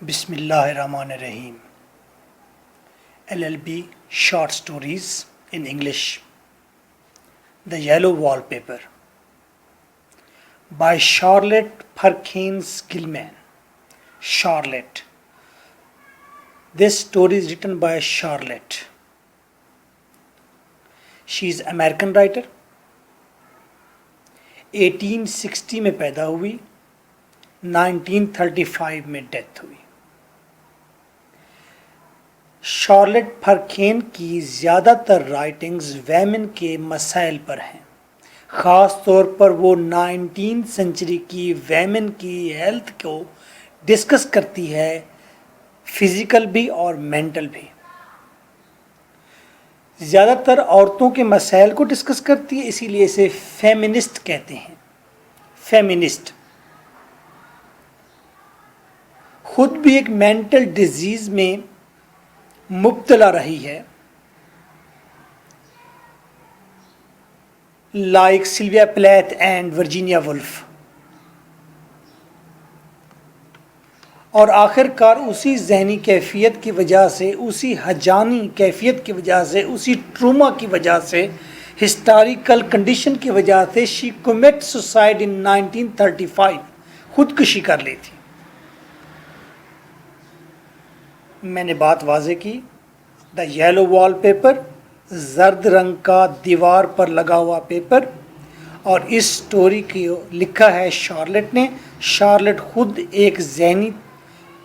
Bismillahirrahmanirrahim. LLB Short Stories in English. The Yellow Wallpaper by Charlotte Perkins Gilman. Charlotte. This story is written by Charlotte. She is American writer. 1860 में पैदा हुई, 1935 में death हुई. Charlotte परकेन की ज़्यादातर writings women के मसाइल पर हैं. ख़ास तौर पर वो 19th सेंचुरी की वेमेन की हेल्थ को डिस्कस करती है, फिज़िकल भी और मेंटल भी. ज़्यादातर औरतों के मसाइल को डिस्कस करती है, इसीलिए इसे फेमिनिस्ट कहते हैं. फेमिनिस्ट खुद भी एक मेंटल डिजीज़ में मुब्तला रही है, like Sylvia Plath and Virginia Woolf, और आखिरकार उसी जहनी कैफियत की वजह से, उसी हजानी कैफियत की वजह से, उसी ट्रूमा की वजह से, हिस्टोरिकल कंडीशन की वजह से शी कमिट सुसाइड इन 1935, खुदकुशी कर ली थी. मैंने बात वाज़े की. द येलो वॉल पेपर, जर्द रंग का दीवार पर लगा हुआ पेपर, और इस स्टोरी को लिखा है शार्लेट ने. शार्लेट खुद एक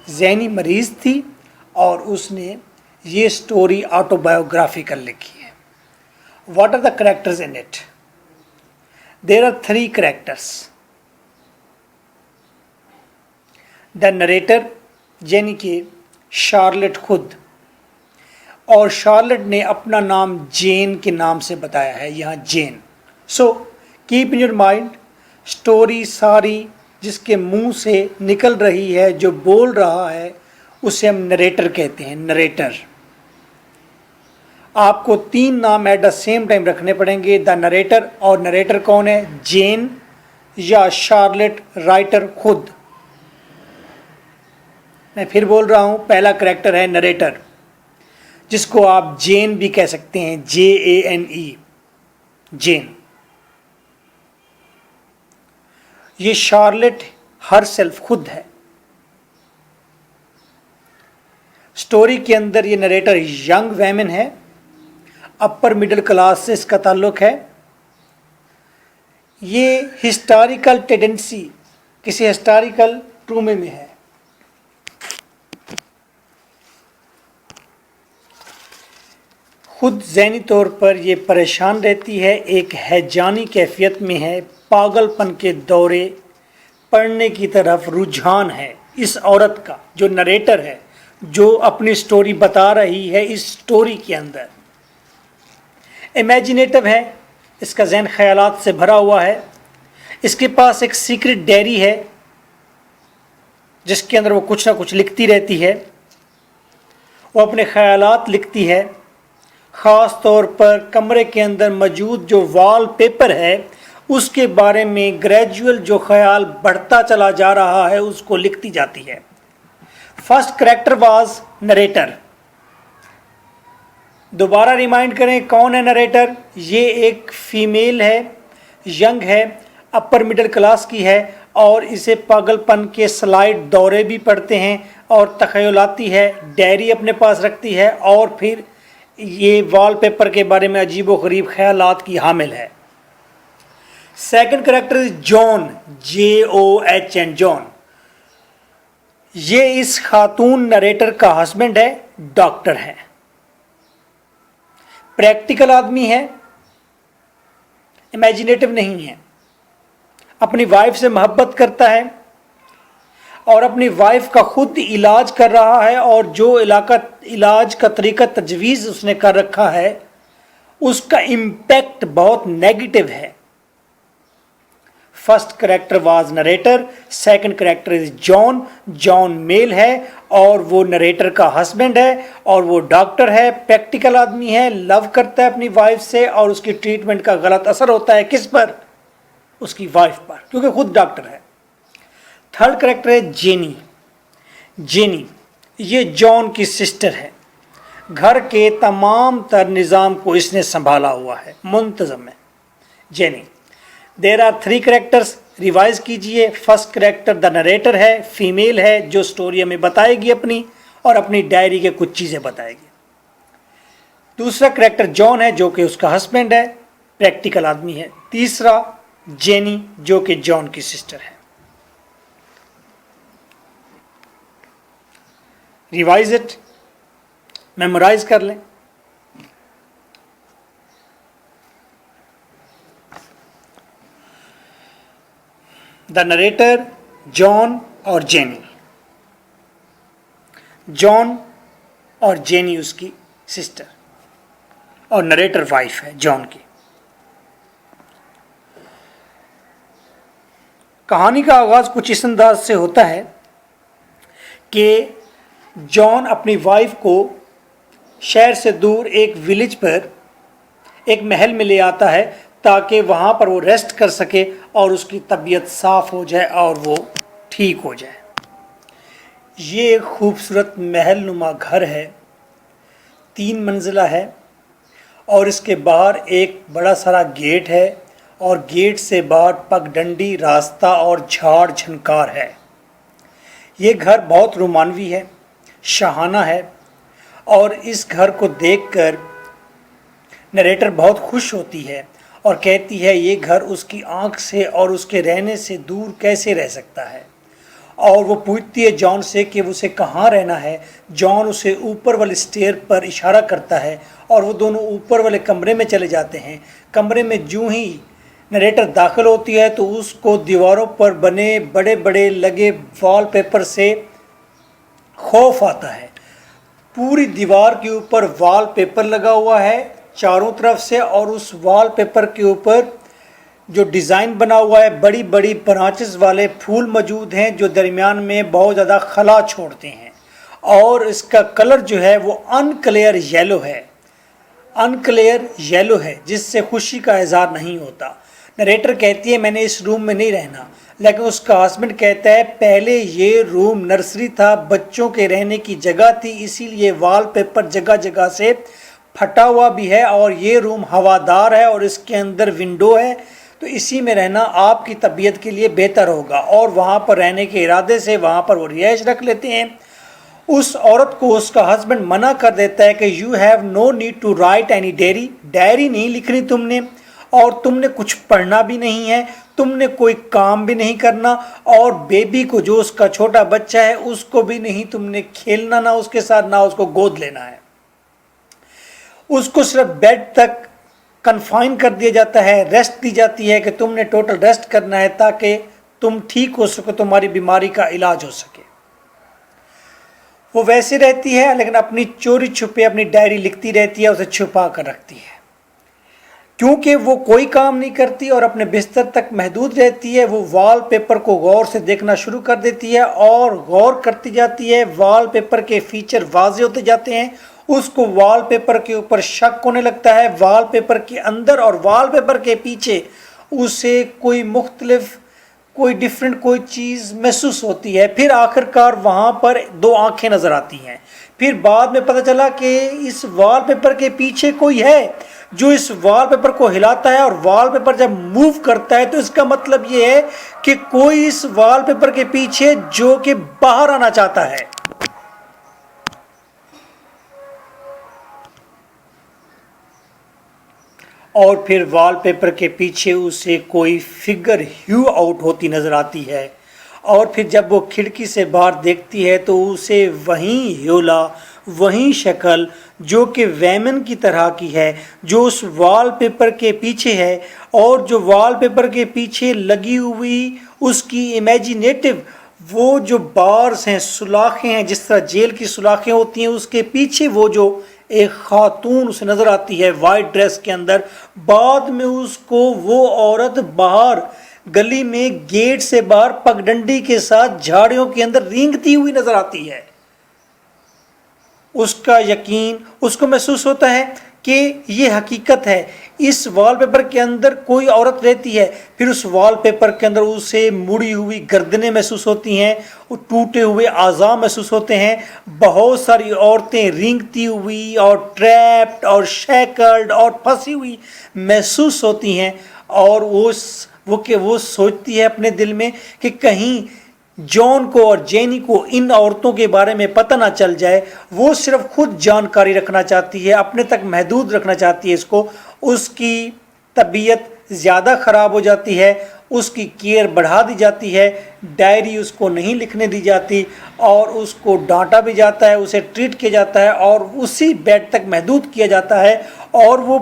ज़हनी मरीज़ थी और उसने ये स्टोरी ऑटोबायोग्राफिकल लिखी है. What are the characters in it? There are 3 characters. The narrator यानी कि शार्लेट खुद, और शार्लेट ने अपना नाम जेन के नाम से बताया है यहाँ, जेन. So keep in your mind, story सारी जिसके मुंह से निकल रही है, जो बोल रहा है, उसे हम नरेटर कहते हैं. नरेटर. आपको 3 नाम एट द सेम टाइम रखने पड़ेंगे. द नरेटर, और नरेटर कौन है? जेन या शार्लेट राइटर खुद. मैं फिर बोल रहा हूँ, पहला करैक्टर है नरेटर, जिसको आप जेन भी कह सकते हैं, JANE, जेन. ये शार्लेट हर सेल्फ खुद है. स्टोरी के अंदर ये नरेटर यंग वेमेन है, अपर मिडिल क्लास से इसका ताल्लुक है. ये हिस्टोरिकल टेंडेंसी किसी हिस्टोरिकल ट्रूमे में है. खुद ज़हनी तौर पर ये परेशान रहती है, एक हैजानी कैफियत में है, पागलपन के दौरे पढ़ने की तरफ रुझान है इस औरत का, जो नरेटर है, जो अपनी स्टोरी बता रही है. इस स्टोरी के अंदर इमेजिनेटिव है, इसका जहन ख्यालात से भरा हुआ है. इसके पास एक सीक्रेट डायरी है जिसके अंदर वो कुछ ना कुछ लिखती रहती है. वो अपने ख्यालात लिखती है. ख़ास तौर पर कमरे के अंदर मौजूद जो वॉल पेपर है, उसके बारे में ग्रेजुअल जो ख्याल बढ़ता चला जा रहा है, उसको लिखती जाती है. First character was narrator. दोबारा रिमाइंड करें, कौन है नरेटर? ये एक फीमेल है, यंग है, अपर मिडिल क्लास की है, और इसे पागलपन के स्लाइड दौरे भी पड़ते हैं, और तख़यलाती है, डायरी अपने पास रखती है, और फिर ये वॉलपेपर के बारे में अजीब व गरीब ख्यालात की हामिल है. Second character John, JOHN, John. ये इस खातून नरेटर का हस्बैंड है, डॉक्टर है, प्रैक्टिकल आदमी है, इमेजिनेटिव नहीं है, अपनी वाइफ से मोहब्बत करता है, और अपनी वाइफ का खुद इलाज कर रहा है, और जो इलाज का तरीका तजवीज़ उसने कर रखा है, उसका इम्पैक्ट बहुत नेगेटिव है. First character was narrator, second character is John. John male है, और वो नरेटर का हस्बैंड है, और वो डॉक्टर है, प्रैक्टिकल आदमी है, लव करता है अपनी वाइफ से, और उसकी ट्रीटमेंट का गलत असर होता है किस पर? उसकी वाइफ पर, क्योंकि खुद डॉक्टर है. थर्ड करेक्टर है जेनी. जेनी ये जॉन की सिस्टर है। घर के तमाम तर निज़ाम को इसने संभाला हुआ है, मुंतज़म है Jennie. There are 3 characters, revise कीजिए। फर्स्ट करेक्टर द नरेटर है, फीमेल है जो स्टोरी हमें बताएगी अपनी और अपनी डायरी के कुछ चीज़ें बताएगी। दूसरा करेक्टर जॉन है जो कि उसका हस्बैंड है, प्रैक्टिकल आदमी है। तीसरा जेनी जो कि जॉन की सिस्टर है। रिवाइज इट, मेमोराइज कर लें। द नरेटर, जॉन और जेनी। जॉन और जेनी उसकी सिस्टर और नरेटर वाइफ है जॉन की। कहानी का आगाज़ कुछ इस अंदाज से होता है कि जॉन अपनी वाइफ को शहर से दूर एक विलेज पर एक महल में ले आता है ताकि वहाँ पर वो रेस्ट कर सके और उसकी तबीयत साफ़ हो जाए और वो ठीक हो जाए। ये एक खूबसूरत महल नुमा घर है, 3 मंजिला है और इसके बाहर एक बड़ा सारा गेट है और गेट से बाहर पगडंडी रास्ता और झाड़ झनकार है। ये घर बहुत रोमानवी है, शाहाना है और इस घर को देखकर नरेटर बहुत खुश होती है और कहती है ये घर उसकी आंख से और उसके रहने से दूर कैसे रह सकता है। और वो पूछती है जॉन से कि उसे कहाँ रहना है। जॉन उसे ऊपर वाले स्टेयर पर इशारा करता है और वो दोनों ऊपर वाले कमरे में चले जाते हैं। कमरे में जूं ही नरेटर दाखिल होती है तो उसको दीवारों पर बने बड़े बड़े लगे वॉलपेपर से खौफ आता है। पूरी दीवार के ऊपर वॉलपेपर लगा हुआ है चारों तरफ से और उस वॉलपेपर के ऊपर जो डिज़ाइन बना हुआ है बड़ी बड़ी ब्रांचेस वाले फूल मौजूद हैं जो दरमियान में बहुत ज़्यादा खला छोड़ते हैं और इसका कलर जो है वो अनक्लियर येलो है, अनक्लियर येलो है जिससे खुशी का इजहार नहीं होता। नरेटर कहती है मैंने इस रूम में नहीं रहना, लेकिन उसका हस्बैंड कहता है पहले ये रूम नर्सरी था, बच्चों के रहने की जगह थी, इसीलिए वॉलपेपर जगह जगह से फटा हुआ भी है और ये रूम हवादार है और इसके अंदर विंडो है, तो इसी में रहना आपकी तबीयत के लिए बेहतर होगा। और वहाँ पर रहने के इरादे से वहाँ पर वो रिहाइश रख लेते हैं। उस औरत को उसका हस्बैंड मना कर देता है कि you have no need to write any diary, diary नहीं लिखनी तुमने और तुमने कुछ पढ़ना भी नहीं है, तुमने कोई काम भी नहीं करना और बेबी को जो उसका छोटा बच्चा है उसको भी नहीं तुमने खेलना, ना उसके साथ ना उसको गोद लेना है। उसको सिर्फ बेड तक कन्फाइन कर दिया जाता है, रेस्ट दी जाती है कि तुमने टोटल रेस्ट करना है ताकि तुम ठीक हो सको, तुम्हारी बीमारी का इलाज हो सके। वो वैसे रहती है लेकिन अपनी चोरी छुपे अपनी डायरी लिखती रहती है, उसे छुपा कर रखती है। क्योंकि वो कोई काम नहीं करती और अपने बिस्तर तक महदूद रहती है, वो वॉलपेपर को गौर से देखना शुरू कर देती है और गौर करती जाती है। वॉलपेपर के फीचर वाज़े होते जाते हैं, उसको वॉलपेपर के ऊपर शक होने लगता है, वॉलपेपर के अंदर और वॉलपेपर के पीछे उसे कोई मुख्तलिफ कोई डिफरेंट कोई चीज़ महसूस होती है। फिर आखिरकार वहाँ पर 2 आंखें नज़र आती हैं। फिर बाद में पता चला कि इस वॉलपेपर के पीछे कोई है जो इस वॉलपेपर को हिलाता है और वॉलपेपर जब मूव करता है तो इसका मतलब ये है कि कोई इस वॉलपेपर के पीछे जो कि बाहर आना चाहता है। और फिर वॉलपेपर के पीछे उसे कोई फिगर ह्यू आउट होती नज़र आती है और फिर जब वो खिड़की से बाहर देखती है तो उसे वहीं ह्योला, वहीं शक्ल जो कि वैमन की तरह की है जो उस वॉलपेपर के पीछे है और जो वॉलपेपर के पीछे लगी हुई उसकी इमेजिनेटिव वो जो बार्स हैं, सुलाखें हैं, जिस तरह जेल की सुलाखें होती हैं, उसके पीछे वो जो एक खातून उसे नज़र आती है वाइट ड्रेस के अंदर। बाद में उसको वो औरत बाहर गली में गेट से बाहर पगडंडी के साथ झाड़ियों के अंदर रेंगती हुई नज़र आती है। उसका यकीन उसको महसूस होता है کہ یہ حقیقت ہے. اس وال پیپر کے اندر کوئی عورت رہتی ہے, پھر اس وال پیپر کے اندر اسے مڑی ہوئی گردنیں محسوس ہوتی ہیں, ٹوٹے ہوئے اعضاء محسوس ہوتے ہیں, بہت ساری عورتیں رینگتی ہوئی اور ٹریپڈ اور شیکلڈ اور پھنسی ہوئی محسوس ہوتی ہیں. اور وہ سوچتی ہے اپنے دل میں کہ کہیں جان کو اور جینی کو ان عورتوں کے بارے میں پتہ نہ چل جائے. وہ صرف خود جانکاری رکھنا چاہتی ہے, اپنے تک محدود رکھنا چاہتی ہے اس کو. اس کی طبیعت زیادہ خراب ہو جاتی ہے, اس کی کیئر بڑھا دی جاتی ہے, ڈائری اس کو نہیں لکھنے دی جاتی اور اس کو ڈانٹا بھی جاتا ہے, اسے ٹریٹ کیا جاتا ہے اور اسی بیڈ تک محدود کیا جاتا ہے. اور وہ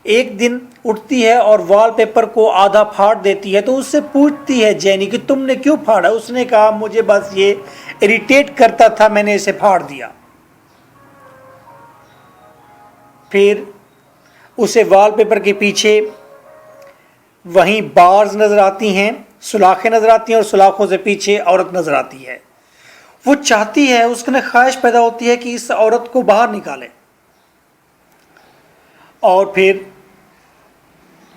ایک دن اٹھتی ہے اور وال پیپر کو آدھا پھاڑ دیتی ہے. تو اس سے پوچھتی ہے جینی کہ تم نے کیوں پھاڑا؟ اس نے کہا مجھے بس یہ اریٹیٹ کرتا تھا, میں نے اسے پھاڑ دیا. پھر اسے وال پیپر کے پیچھے وہیں بارز نظر آتی ہیں, سلاخیں نظر آتی ہیں, اور سلاخوں سے پیچھے عورت نظر آتی ہے. وہ چاہتی ہے, اس نے خواہش پیدا ہوتی ہے کہ اس عورت کو باہر نکالے. اور پھر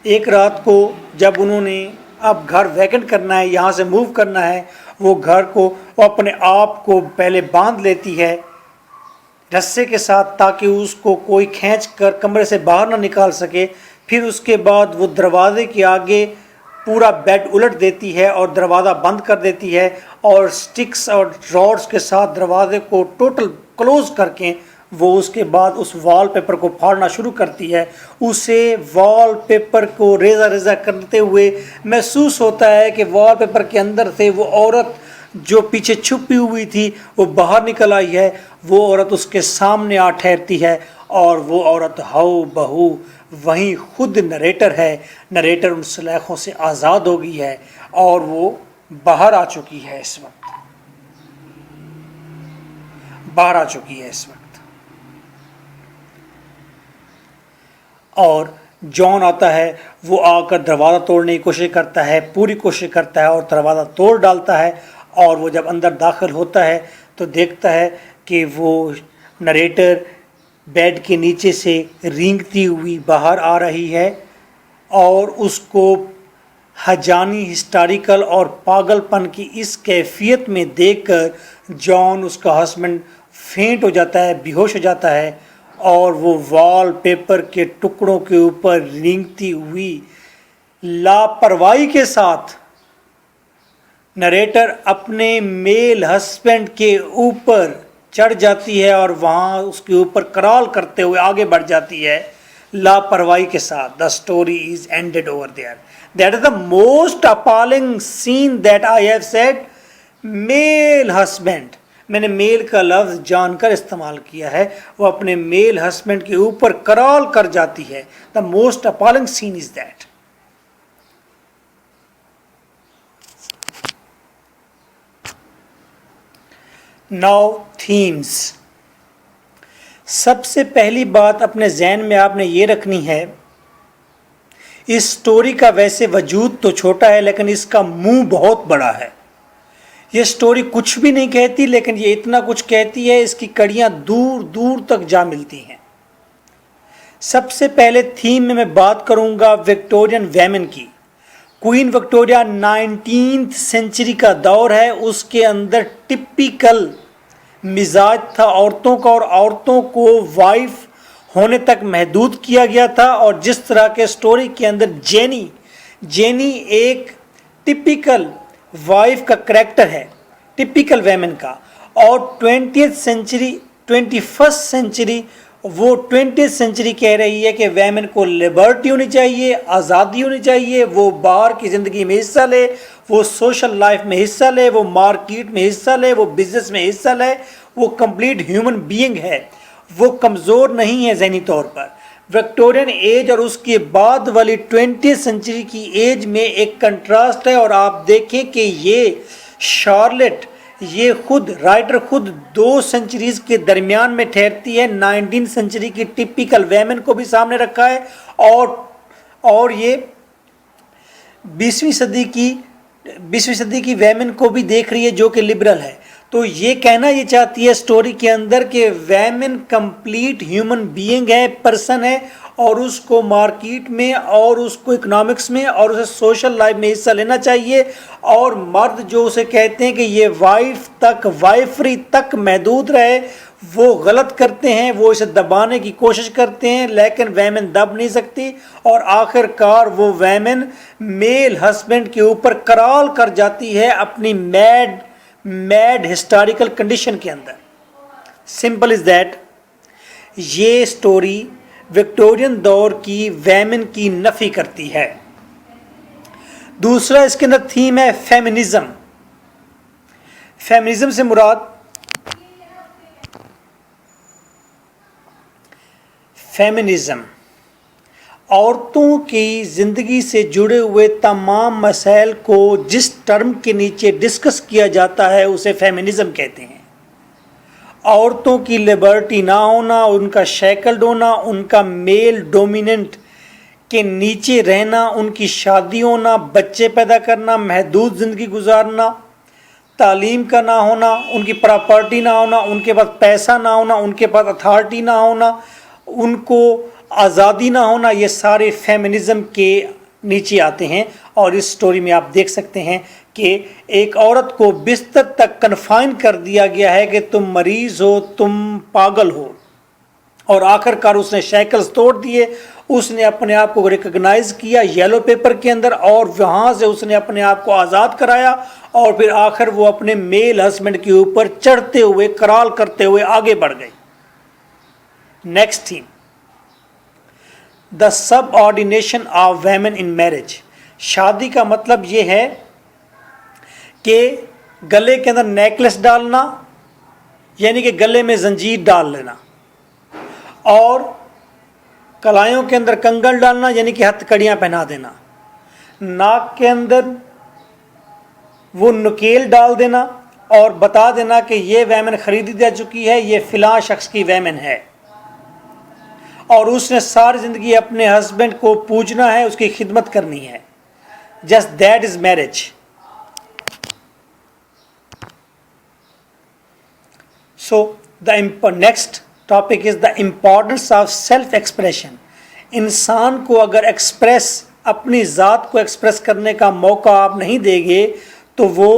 ایک رات کو جب انہوں نے اب گھر ویکنٹ کرنا ہے, یہاں سے موو کرنا ہے, وہ گھر کو وہ اپنے آپ کو پہلے باندھ لیتی ہے رسے کے ساتھ تاکہ اس کو کوئی کھینچ کر کمرے سے باہر نہ نکال سکے. پھر اس کے بعد وہ دروازے کے آگے پورا بیڈ الٹ دیتی ہے اور دروازہ بند کر دیتی ہے, اور سٹکس اور راڈز کے ساتھ دروازے کو ٹوٹل کلوز کر کے وہ اس کے بعد اس وال پیپر کو پھاڑنا شروع کرتی ہے. اسے وال پیپر کو ریزہ ریزہ کرتے ہوئے محسوس ہوتا ہے کہ وال پیپر کے اندر سے وہ عورت جو پیچھے چھپی ہوئی تھی وہ باہر نکل آئی ہے. وہ عورت اس کے سامنے آ ٹھہرتی ہے, اور وہ عورت ہو بہو وہیں خود نریٹر ہے. نریٹر ان سلاخوں سے آزاد ہو گئی ہے اور وہ باہر آ چکی ہے اس وقت, باہر آ چکی ہے اس وقت. اور جان آتا ہے, وہ آ کر دروازہ توڑنے کی کوشش کرتا ہے, پوری کوشش کرتا ہے اور دروازہ توڑ ڈالتا ہے. اور وہ جب اندر داخل ہوتا ہے تو دیکھتا ہے کہ وہ نریٹر بیڈ کے نیچے سے رینگتی ہوئی باہر آ رہی ہے, اور اس کو ہجانی ہسٹاریکل اور پاگل پن کی اس کیفیت میں دیکھ کر جان, اس کا ہسبینڈ, فینٹ ہو جاتا ہے, بے ہوش ہو جاتا ہے, اور وہ وال پیپر کے ٹکڑوں کے اوپر رینگتی ہوئی لاپرواہی کے ساتھ نریٹر اپنے میل ہسبینڈ کے اوپر چڑھ جاتی ہے اور وہاں اس کے اوپر کرال کرتے ہوئے آگے بڑھ جاتی ہے لاپرواہی کے ساتھ. The story is ended over there. That is the most appalling scene that I have said. Male husband, میں نے میل کا لفظ جان کر استعمال کیا ہے, وہ اپنے میل ہسبینڈ کے اوپر کرال کر جاتی ہے. The most appalling scene is that. Now themes. سب سے پہلی بات اپنے ذہن میں آپ نے یہ رکھنی ہے, اس سٹوری کا ویسے وجود تو چھوٹا ہے لیکن اس کا منہ بہت بڑا ہے. یہ سٹوری کچھ بھی نہیں کہتی لیکن یہ اتنا کچھ کہتی ہے, اس کی کڑیاں دور دور تک جا ملتی ہیں. سب سے پہلے تھیم میں بات کروں گا وکٹورین ویمن کی. کوئین وکٹوریہ 19th سینچری کا دور ہے, اس کے اندر ٹپیکل مزاج تھا عورتوں کا, اور عورتوں کو وائف ہونے تک محدود کیا گیا تھا. اور جس طرح کے سٹوری کے اندر جینی ایک ٹپیکل وائف کا کریکٹر ہے, ٹپیکل ویمن کا, اور 21st سینچری وہ 20th سینچری کہہ رہی ہے کہ ویمن کو لبرٹی ہونی چاہیے, آزادی ہونی چاہیے, وہ باہر کی زندگی میں حصہ لے, وہ سوشل لائف میں حصہ لے, وہ مارکیٹ میں حصہ لے, وہ بزنس میں حصہ لے. وہ کمپلیٹ ہیومن بینگ ہے, وہ کمزور نہیں ہے ذہنی طور پر. وکٹورین ایج اور اس کے بعد والی 20th سینچری کی ایج میں ایک کنٹراسٹ ہے. اور آپ دیکھیں کہ یہ شارلٹ, یہ خود رائٹر خود 2 سینچریز کے درمیان میں ٹھہرتی ہے. 19th سینچری کی ٹپیکل ویمن کو بھی سامنے رکھا ہے, اور یہ 20ویں صدی کی ویمن کو بھی دیکھ رہی ہے جو کہ لبرل ہے. تو یہ کہنا یہ چاہتی ہے اسٹوری کے اندر کہ ویمن کمپلیٹ ہیومن بینگ ہے، پرسن ہے، اور اس کو مارکیٹ میں اور اس کو اکنامکس میں اور اسے سوشل لائف میں حصہ لینا چاہیے، اور مرد جو اسے کہتے ہیں کہ یہ وائفری تک محدود رہے، وہ غلط کرتے ہیں، وہ اسے دبانے کی کوشش کرتے ہیں، لیکن ویمن دب نہیں سکتی، اور آخر کار وہ ویمن میل ہسبینڈ کے اوپر کرال کر جاتی ہے اپنی میڈ ہسٹوریکل کنڈیشن کے اندر. Simple is that. یہ سٹوری وکٹورین دور کی ویمن کی نفی کرتی ہے. دوسرا اس کے اندر تھیم ہے فیمنزم. فیمنزم سے مراد فیمنزم عورتوں کی زندگی سے جڑے ہوئے تمام مسائل کو جس ٹرم کے نیچے ڈسکس کیا جاتا ہے اسے فیمنزم کہتے ہیں. عورتوں کی لبرٹی نہ ہونا، ان کا شیکلڈ ہونا، ان کا میل ڈومیننٹ کے نیچے رہنا، ان کی شادی ہونا، بچے پیدا کرنا، محدود زندگی گزارنا، تعلیم کا نہ ہونا، ان کی پراپرٹی نہ ہونا، ان کے پاس پیسہ نہ ہونا، ان کے پاس اتھارٹی نہ ہونا، ان کو آزادی نہ ہونا، یہ سارے فیمنزم کے نیچے آتے ہیں. اور اس سٹوری میں آپ دیکھ سکتے ہیں کہ ایک عورت کو بستر تک کنفائن کر دیا گیا ہے کہ تم مریض ہو، تم پاگل ہو، اور آخر کار اس نے شیکلز توڑ دیے. اس نے اپنے آپ کو ریکگنائز کیا یلو پیپر کے اندر، اور وہاں سے اس نے اپنے آپ کو آزاد کرایا، اور پھر آخر وہ اپنے میل ہسبینڈ کے اوپر چڑھتے ہوئے کرال کرتے ہوئے آگے بڑھ گئی. Next theme, the sub ordination of women in marriage. شادی کا مطلب یہ ہے کہ گلے کے اندر نیکلس ڈالنا، یعنی کہ گلے میں زنجیر ڈال لینا، اور کلائیوں کے اندر کنگن ڈالنا، یعنی کہ ہتھ کڑیاں پہنا دینا، ناک کے اندر وہ نکیل ڈال دینا، اور بتا دینا کہ یہ ویمن خریدی جا چکی ہے، یہ فلاں شخص کی ویمن ہے، اور اس نے ساری زندگی اپنے ہسبینڈ کو پوجنا ہے، اس کی خدمت کرنی ہے. Just that is marriage. So the next topic is the importance of self expression. انسان کو اگر اپنی ذات کو ایکسپریس کرنے کا موقع آپ نہیں دیں گے تو وہ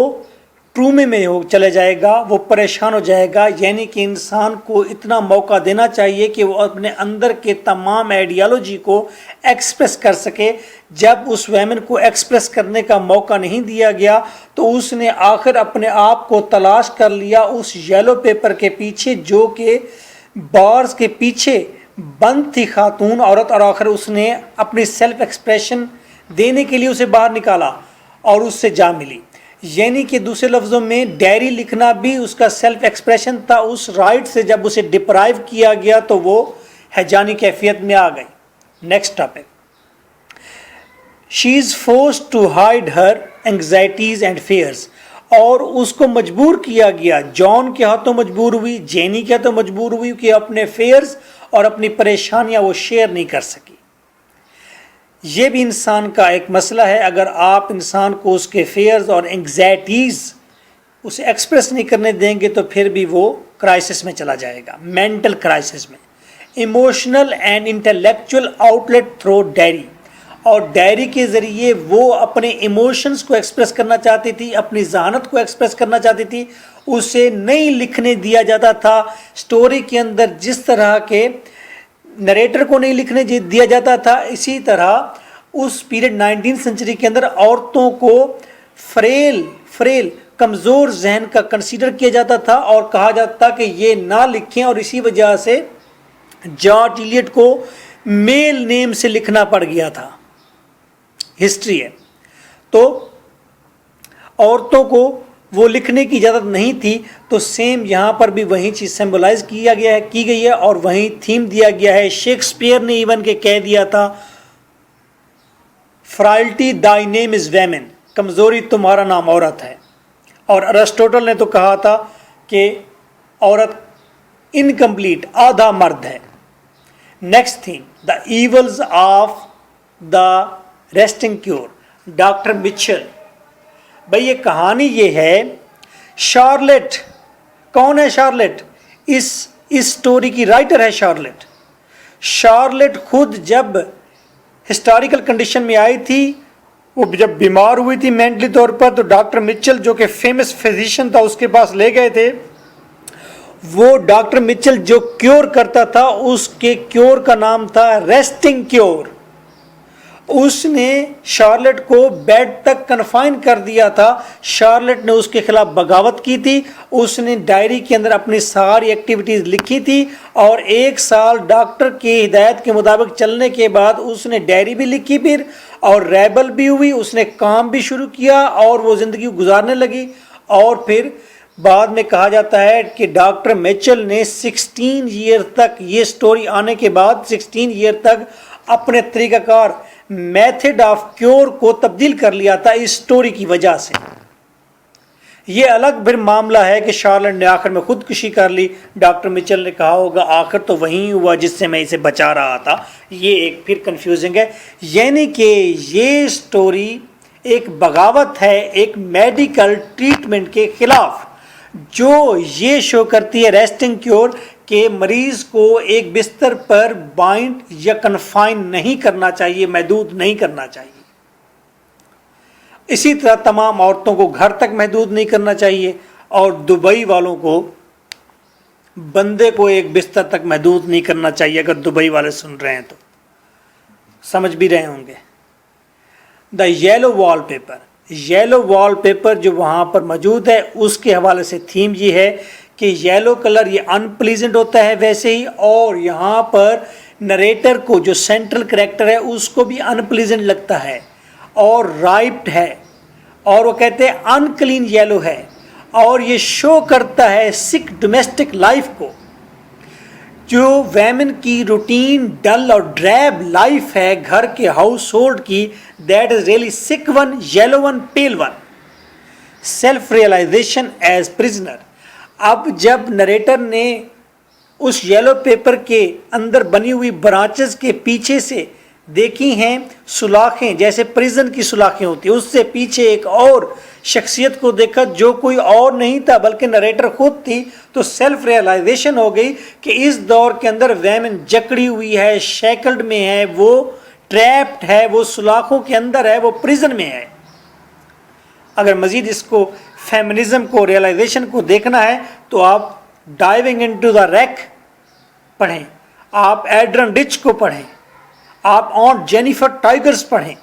ٹرومے میں چلے جائے گا، وہ پریشان ہو جائے گا. یعنی کہ انسان کو اتنا موقع دینا چاہیے کہ وہ اپنے اندر کے تمام آئیڈیالوجی کو ایکسپریس کر سکے. جب اس ویمن کو ایکسپریس کرنے کا موقع نہیں دیا گیا تو اس نے آخر اپنے آپ کو تلاش کر لیا اس یلو پیپر کے پیچھے، جو کہ بارز کے پیچھے بند تھی خاتون عورت، اور آخر اس نے اپنی سیلف ایکسپریشن دینے کے لیے اسے باہر نکالا اور اس سے جا ملی. یعنی کہ دوسرے لفظوں میں ڈائری لکھنا بھی اس کا سیلف ایکسپریشن تھا. اس رائٹ سے جب اسے ڈپرائیو کیا گیا تو وہ ہیجانی کیفیت میں آ گئی. Next topic, she is forced to hide her anxieties and fears. اور اس کو مجبور کیا گیا، جان کے ہاتھوں مجبور ہوئی، جینی کے ہاتھوں مجبور ہوئی کہ اپنے فیئرز اور اپنی پریشانیاں وہ شیئر نہیں کر سکی. یہ بھی انسان کا ایک مسئلہ ہے. اگر آپ انسان کو اس کے فیئرز اور انگزائٹیز اسے ایکسپریس نہیں کرنے دیں گے تو پھر بھی وہ کرائسس میں چلا جائے گا، مینٹل کرائسس میں. Emotional and intellectual outlet through diary. اور ڈائری کے ذریعے وہ اپنے ایموشنز کو ایکسپریس کرنا چاہتی تھی، اپنی ذہانت کو ایکسپریس کرنا چاہتی تھی. اسے نہیں لکھنے دیا جاتا تھا. سٹوری کے اندر جس طرح کے نریٹر کو نہیں لکھنے دیا جاتا تھا، اسی طرح اس پیریڈ 19 سینچری کے اندر عورتوں کو فریل کمزور ذہن کا کنسیڈر کیا جاتا تھا اور کہا جاتا تھا کہ یہ نہ لکھیں، اور اسی وجہ سے جارج ایلیٹ کو میل نیم سے لکھنا پڑ گیا تھا. ہسٹری ہے. تو عورتوں کو وہ لکھنے کی اجازت نہیں تھی. تو سیم یہاں پر بھی وہی چیز سمبلائز کی گئی ہے اور وہی تھیم دیا گیا ہے. شیکسپیئر نے ایون کہ کہہ دیا تھا فرائلٹی دائی نیم از ویمن، کمزوری تمہارا نام عورت ہے. اور ارسٹوٹل نے تو کہا تھا کہ عورت انکمپلیٹ، آدھا مرد ہے. Next theme, the evils of the resting cure. Doctor Mitchell. بھئی یہ کہانی یہ ہے، شارلٹ कौन है शार्लेट? इस स्टोरी की राइटर है शार्लेट। शार्लेट खुद जब हिस्टोरिकल कंडीशन में आई थी, वो जब बीमार हुई थी मेंटली तौर पर, तो डॉक्टर मिचेल जो कि फेमस फिजिशियन था उसके पास ले गए थे। वो डॉक्टर मिचेल जो क्योर करता था, उसके क्योर का नाम था रेस्टिंग क्योर। उसने शार्लेट को बेड तक कन्फाइन कर दिया था। शार्लेट ने उसके खिलाफ बगावत की थी। उसने डायरी के अंदर अपनी सारी एक्टिविटीज लिखी थी और 1 साल डॉक्टर की हिदायत के मुताबिक चलने के बाद उसने डायरी भी लिखी फिर, और रेबल भी हुई। उसने काम भी शुरू किया और वो ज़िंदगी गुजारने लगी। और फिर बाद में कहा जाता है कि डॉक्टर मिचेल ने 16 ईयर तक, ये स्टोरी आने के बाद 16 ईयर तक अपने तरीकाकार मेथड ऑफ क्योर को तब्दील कर लिया था इस स्टोरी की वजह से। ये अलग फिर मामला है कि शार्लेट ने आखिर में खुदकुशी कर ली। डॉक्टर मिचेल ने कहा होगा आखिर तो वही हुआ जिससे मैं इसे बचा रहा था। ये एक फिर कंफ्यूजिंग है। यानी कि ये स्टोरी एक बगावत है एक मेडिकल ट्रीटमेंट के खिलाफ, जो ये शो करती है रेस्टिंग क्योर के मरीज को एक बिस्तर पर बाइंड या कन्फाइन नहीं करना चाहिए, महदूद नहीं करना चाहिए। इसी तरह तमाम औरतों को घर तक महदूद नहीं करना चाहिए और दुबई वालों को, बंदे को एक बिस्तर तक महदूद नहीं करना चाहिए। अगर दुबई वाले सुन रहे हैं तो समझ भी रहे होंगे। The yellow wallpaper, yellow wallpaper जो वहाँ पर मौजूद है उसके हवाले से थीम ये है कि येलो कलर ये अनप्लीजेंट होता है वैसे ही, और यहाँ पर नरेटर को जो सेंट्रल कैरेक्टर है उसको भी अनप्लीजेंट लगता है और राइप्ड है, और वो कहते हैं अनक्लीन येलो है, और ये शो करता है सिक डोमेस्टिक लाइफ को, जो वेमेन की रूटीन डल और ड्रैब लाइफ है घर के हाउस होल्ड की, that is really sick one, yellow one, pale one. Self realization as prisoner. अब जब नरेटर ने उस येलो पेपर के अंदर बनी हुई ब्रांचेस के पीछे से देखी हैं सुलाखें, जैसे प्रिजन की सुलाखें होती है, उससे पीछे एक और शख्सियत को देखा जो कोई और नहीं था बल्कि नरेटर खुद थी, तो सेल्फ रियलाइजेशन हो गई कि इस दौर के अंदर वेमेन जकड़ी हुई है, शैकल्ड में है, वो ट्रैप्ड है, वो सुलाखों के अंदर है, वो प्रिजन में है। अगर मजीद इसको फेमिनिज्म को, रियलाइजेशन को देखना है तो आप डाइविंग इनटू द रैक पढ़ें, आप एड्रन डिच को पढ़ें, आप ऑन जेनिफर टाइगर्स पढ़ें,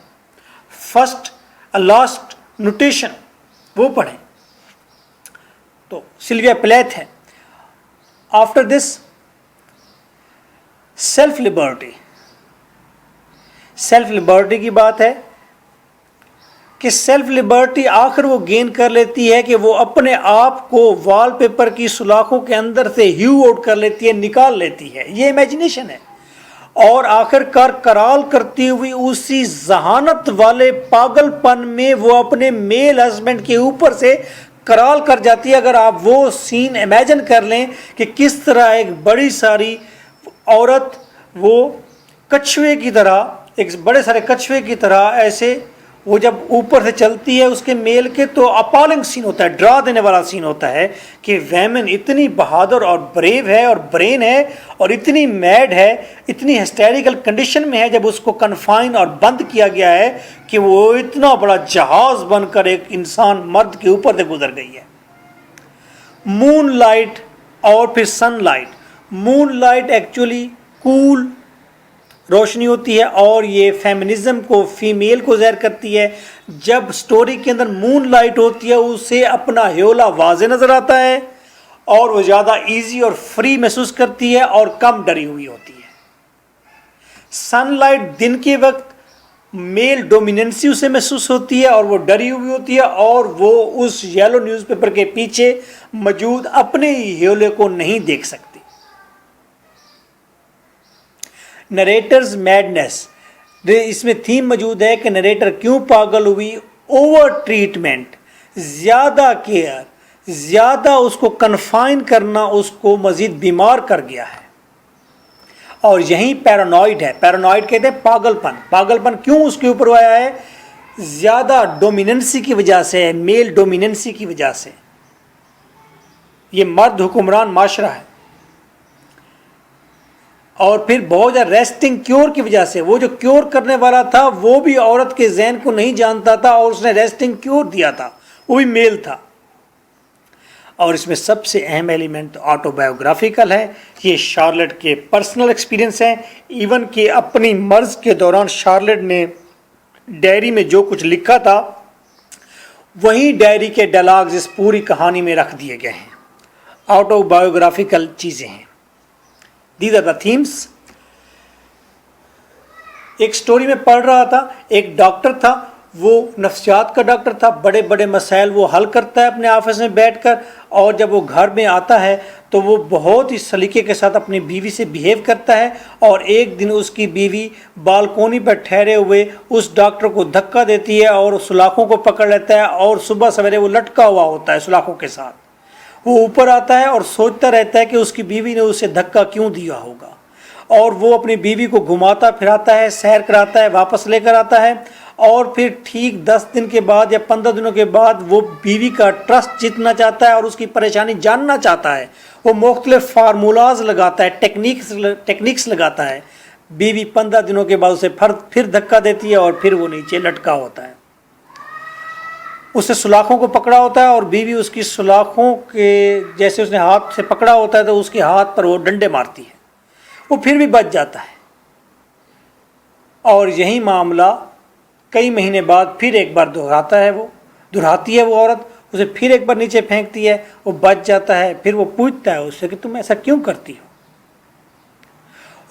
फर्स्ट लास्ट नोटेशन वो पढ़ें। तो सिल्विया प्लेथ है। After this self liberty, self liberty की बात है कि सेल्फ लिबर्टी आखिर वो गेन कर लेती है कि वो अपने आप को वॉलपेपर की सुलाखों के अंदर से ह्यू आउट कर लेती है, निकाल लेती है, ये इमेजिनेशन है, और आखिरकार कराल करती हुई उसी जहानत वाले पागलपन में वो अपने मेल हस्बैंड के ऊपर से कराल कर जाती है। अगर आप वो सीन इमेजिन कर लें कि किस तरह एक बड़ी सारी औरत वो कछुए की तरह, एक बड़े सारे कछुए की तरह ऐसे वो जब ऊपर से चलती है उसके मेल के, तो अपॉलिंग सीन होता है, डरा देने वाला सीन होता है कि वेमेन इतनी बहादुर और ब्रेव है और ब्रेन है और इतनी मैड है, इतनी हिस्टेरिकल कंडीशन में है जब उसको कन्फाइन और बंद किया गया है कि वो इतना बड़ा जहाज बनकर एक इंसान मर्द के ऊपर से गुजर गई है। मून लाइट और फिर sunlight. Moon light actually cool रोशनी होती है और ये फेमिनिज्म को, फीमेल को ज़ाहिर करती है। जब स्टोरी के अंदर मून लाइट होती है उसे अपना ह्योला वाज़े नज़र आता है और वो ज़्यादा इजी और फ्री महसूस करती है और कम डरी हुई होती है। सनलाइट दिन के वक्त मेल डोमिनेंसी उसे महसूस होती है और वो डरी हुई होती है और वो उस येलो न्यूज़पेपर के पीछे मौजूद अपने ही ह्योले को नहीं देख सकती। नरेटर्स मैडनेस, इसमें थीम मौजूद है कि नरेटर क्यों पागल हुई। ओवर ट्रीटमेंट, ज़्यादा केयर, ज़्यादा उसको कन्फाइन करना उसको मज़ीद बीमार कर गया है। और यही पैरानॉइड है। पैरानॉइड कहते हैं पागलपन। पागलपन क्यों उसके ऊपर आया है? ज़्यादा डोमिनेंसी की वजह से, मेल डोमिनेंसी की वजह से। ये मर्द हुक्मरान माशरा है। और फिर बहुत ज़्यादा रेस्टिंग क्योर की वजह से, वो जो क्योर करने वाला था वो भी औरत के जहन को नहीं जानता था और उसने रेस्टिंग क्योर दिया था, वो भी मेल था। और इसमें सबसे अहम एलिमेंट ऑटोबायोग्राफिकल है। ये शार्लेट के पर्सनल एक्सपीरियंस हैं। इवन कि अपनी मर्ज के दौरान शार्लेट ने डायरी में जो कुछ लिखा था वही डायरी के डायलॉग्स इस पूरी कहानी में रख दिए गए हैं। ऑटोबायोग्राफिकल चीज़ें हैं। These are the themes. एक स्टोरी में पढ़ रहा था, एक डॉक्टर था, वो नफ्सियात का डॉक्टर था, बड़े बड़े मसाइल वो हल करता है अपने ऑफिस में बैठकर, और जब वो घर में आता है तो वो बहुत ही सलीके के साथ अपनी बीवी से बिहेव करता है। और एक दिन उसकी बीवी बालकोनी पर ठहरे हुए उस डॉक्टर को धक्का देती है और सुलाखों को पकड़ लेता है, और सुबह सवेरे वो लटका हुआ होता है सुलाखों के साथ। वो ऊपर आता है और सोचता रहता है कि उसकी बीवी ने उसे धक्का क्यों दिया होगा, और वो अपनी बीवी को घुमाता फिराता है, सैर कराता है, वापस लेकर आता है, और फिर ठीक 10 दिन के बाद या 15 दिनों के बाद वो बीवी का ट्रस्ट जीतना चाहता है और उसकी परेशानी जानना चाहता है। वो मुख्तलिफ फार्मूलाज लगाता है, टेक्निक्स लगाता है। बीवी 15 दिनों के बाद उसे फिर धक्का देती है और फिर वो नीचे लटका होता है। उसने सुलाखों को पकड़ा होता है और बीवी उसकी सुलाखों के जैसे उसने हाथ से पकड़ा होता है तो उसके हाथ पर वो डंडे मारती है। वो फिर भी बच जाता है, और यही मामला कई महीने बाद फिर एक बार दोहराती है वो औरत, उसे फिर एक बार नीचे फेंकती है, वो बच जाता है। फिर वो पूछता है उससे कि तुम ऐसा क्यों करती हो।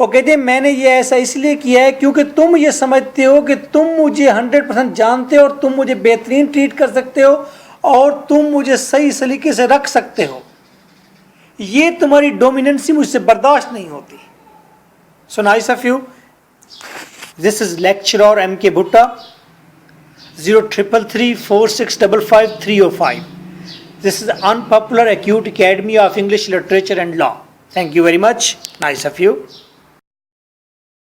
वो कहते हैं मैंने ये ऐसा इसलिए किया है क्योंकि तुम ये समझते हो कि तुम मुझे 100% जानते हो और तुम मुझे बेहतरीन ट्रीट कर सकते हो और तुम मुझे सही सलीके से रख सकते हो। ये तुम्हारी डोमिनेंसी मुझसे बर्दाश्त नहीं होती। So nice of you. This is lecturer M.K. Bhutta, 0333 4655 305. This is Unpopular Acute Academy of English Literature and Law. Thank you very much. Nice of you.